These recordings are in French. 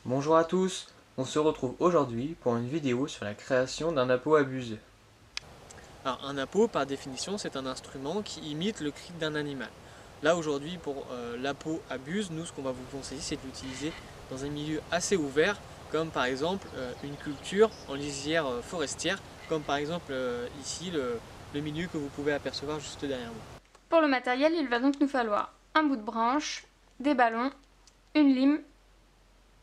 Bonjour à tous, on se retrouve aujourd'hui pour une vidéo sur la création d'un Apo Abuse. Alors un apo, par définition, c'est un instrument qui imite le cri d'un animal. Là aujourd'hui, pour l'apo abuse, nous ce qu'on va vous conseiller, c'est de l'utiliser dans un milieu assez ouvert, comme par exemple une culture en lisière forestière, comme par exemple ici le milieu que vous pouvez apercevoir juste derrière moi. Pour le matériel, il va donc nous falloir un bout de branche, des ballons, une lime,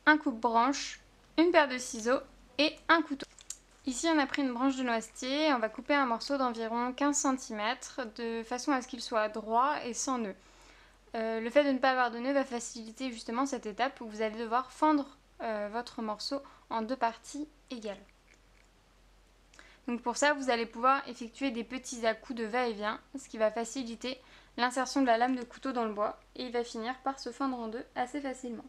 un coupe-branche, une paire de ciseaux et un couteau. Ici, on a pris une branche de noisetier et on va couper un morceau d'environ 15 cm de façon à ce qu'il soit droit et sans nœud. Le fait de ne pas avoir de nœud va faciliter justement cette étape où vous allez devoir fendre votre morceau en deux parties égales. Donc pour ça, vous allez pouvoir effectuer des petits à-coups de va-et-vient, ce qui va faciliter l'insertion de la lame de couteau dans le bois et il va finir par se fendre en deux assez facilement.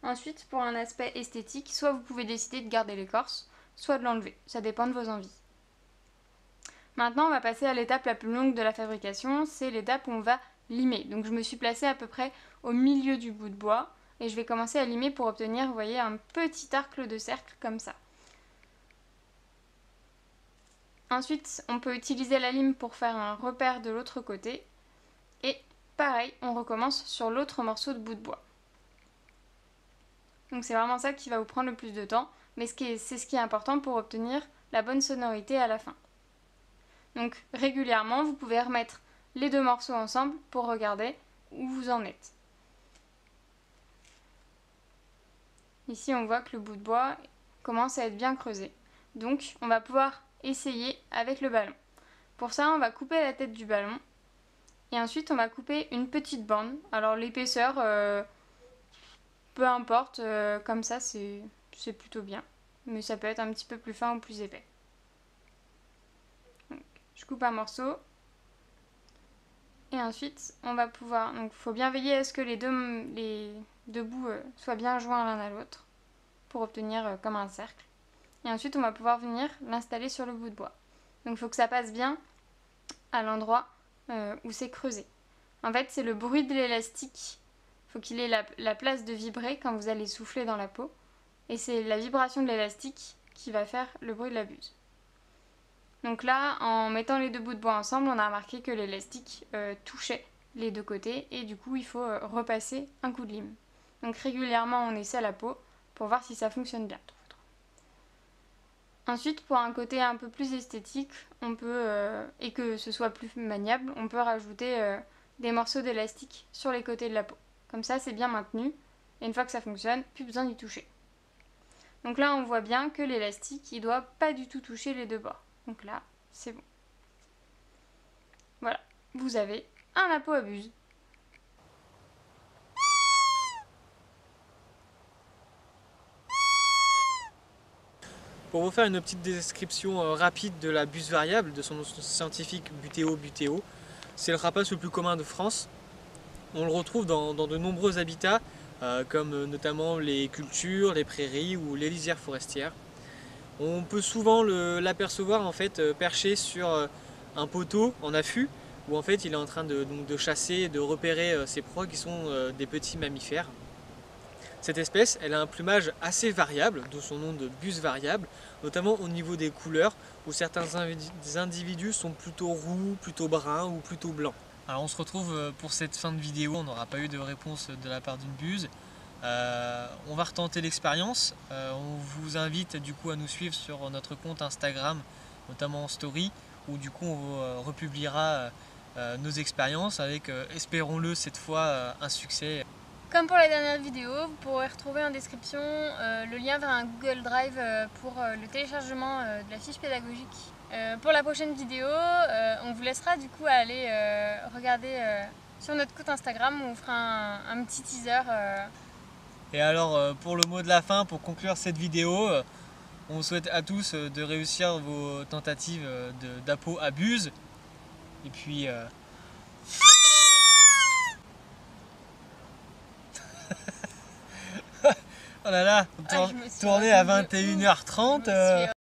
Ensuite, pour un aspect esthétique, soit vous pouvez décider de garder l'écorce, soit de l'enlever, ça dépend de vos envies. Maintenant, on va passer à l'étape la plus longue de la fabrication, c'est l'étape où on va limer. Donc je me suis placée à peu près au milieu du bout de bois et je vais commencer à limer pour obtenir, vous voyez, un petit arc de cercle comme ça. Ensuite, on peut utiliser la lime pour faire un repère de l'autre côté. Et pareil, on recommence sur l'autre morceau de bout de bois. Donc c'est vraiment ça qui va vous prendre le plus de temps, mais c'est ce qui est important pour obtenir la bonne sonorité à la fin. Donc régulièrement, vous pouvez remettre les deux morceaux ensemble pour regarder où vous en êtes. Ici, on voit que le bout de bois commence à être bien creusé. Donc on va pouvoir essayer avec le ballon. Pour ça, on va couper la tête du ballon et ensuite on va couper une petite bande. Alors l'épaisseur, peu importe, comme ça c'est plutôt bien. Mais ça peut être un petit peu plus fin ou plus épais. Donc, je coupe un morceau. Et ensuite, on va pouvoir... Donc il faut bien veiller à ce que les deux bouts soient bien joints l'un à l'autre pour obtenir comme un cercle. Et ensuite, on va pouvoir venir l'installer sur le bout de bois. Donc il faut que ça passe bien à l'endroit où c'est creusé. En fait, c'est le bruit de l'élastique. Il faut qu'il ait la place de vibrer quand vous allez souffler dans la peau. Et c'est la vibration de l'élastique qui va faire le bruit de la buse. Donc là, en mettant les deux bouts de bois ensemble, on a remarqué que l'élastique touchait les deux côtés. Et du coup, il faut repasser un coup de lime. Donc régulièrement, on essaie la peau pour voir si ça fonctionne bien. Ensuite, pour un côté un peu plus esthétique, on peut, et que ce soit plus maniable, on peut rajouter des morceaux d'élastique sur les côtés de la peau. Comme ça, c'est bien maintenu, et une fois que ça fonctionne, plus besoin d'y toucher. Donc là, on voit bien que l'élastique, il ne doit pas du tout toucher les deux bords. Donc là, c'est bon. Voilà, vous avez un Apo Abuse. Pour vous faire une petite description rapide de la buse variable, de son nom scientifique Buteo, c'est le rapace le plus commun de France. On le retrouve dans de nombreux habitats, comme notamment les cultures, les prairies ou les lisières forestières. On peut souvent l'apercevoir en fait perché sur un poteau en affût, où en fait il est en train de chasser, de repérer ses proies qui sont des petits mammifères. Cette espèce, elle a un plumage assez variable, d'où son nom de buse variable, notamment au niveau des couleurs, où certains individus sont plutôt roux, plutôt bruns ou plutôt blancs. Alors on se retrouve pour cette fin de vidéo, on n'aura pas eu de réponse de la part d'une buse. On va retenter l'expérience, on vous invite du coup à nous suivre sur notre compte Instagram, notamment en story, où du coup on republiera nos expériences avec, espérons-le cette fois, un succès. Comme pour la dernière vidéo, vous pourrez retrouver en description le lien vers un Google Drive pour le téléchargement de la fiche pédagogique. Pour la prochaine vidéo, on vous laissera du coup aller regarder sur notre compte Instagram où on fera un petit teaser. Et alors pour le mot de la fin, pour conclure cette vidéo, on vous souhaite à tous de réussir vos tentatives d'Apo Abuse. Et puis... Oh là là, tourné à 21h30.